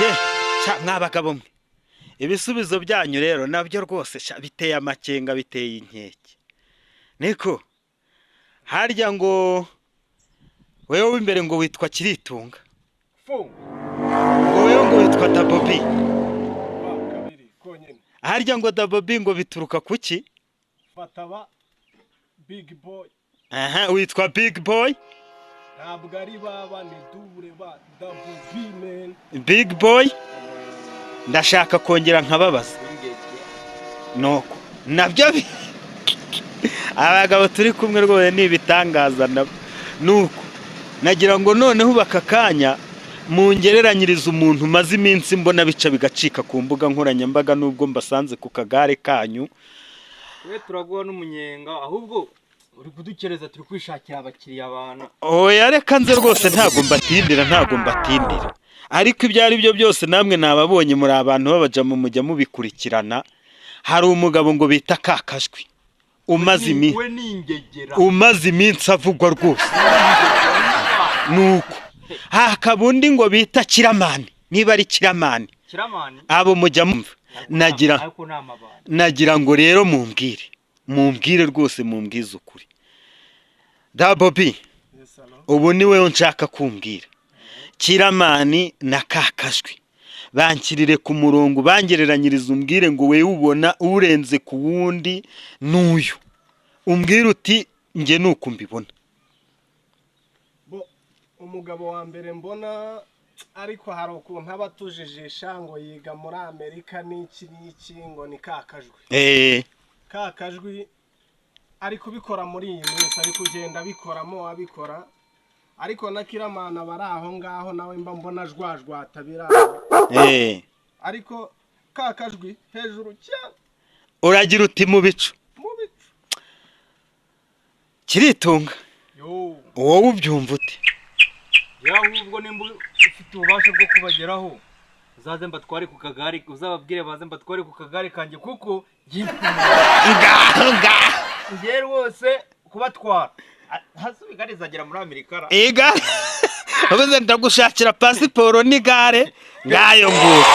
ye mwabagabo mwe ibisubizo byanyu rero nabyo rwose biteye amakenga biteye inkeke niko harya ngo wewe w'imbere ngo witwa Kiritunga ngo wewe ngo witwa Dabobi harya ngo Dabobi ngo bituruka kuki fataba Big Boy witwa Big Boy ntabwo ari baba ni double ba Dabobi man Big Boy ndashaka kongera nkababaza noko nabyo abagabo turi kumwe rwose nibitangaza nuko nagira ngo noneho bakakanya mungereranyiriza umuntu maze iminsi mbona bica bigacika ku mbuga nkoranyambaga nubwo mbasanze ku kagare kanyu we turaguha n'umunyenga ahubwo uri kudukereza turi kwishakira abakiriya abantu oya reka nze rwose ntago mbatindira ariko ibyo ari byo byose namwe nababonye muri abantu babaja mu mujya mubikurikirana hari umugabo ngo bita Kakajwi umaze iminsi avugwa rwose nuko hakabundi ngo bita Kiramani niba ari Kiramani abo mujya mumva nagira ngo rero mumbwire rwose mumbwize ukuri Dabobi ubu ni wewe nshaka kumbwira Kiramani na Kakajwi bankirire ku murongo bangereranyiriza umbwire ngo wewe ubona urenze ku wundi n'uyu umbwire uti nge nuko mbibona umugabo wa mbere mbona ariko hari ukuntu abatujijisha ngo yiga muri Amerika n'iki ngo ni Kakajwi Kakajwi ari kubikora muri iyi minsi ari kugenda abikora ariko na Kiramana bari aho ngaho nawe mba mbona jwajwata biraho ariko Kakajwi hejuru cyane uragira uti mu bicu Kiritunga wowe ubyumva ute ahubwo nimba ufite ububasha bwo kubageraho uzaze mbatware ku kagare uzababwire baze mbatware ku kagare kanjye kuko ngiye rwose kubatwara hasi igare zagera muri Amerika ubuze ndagushakira pasiporo n'igare ngayo nguko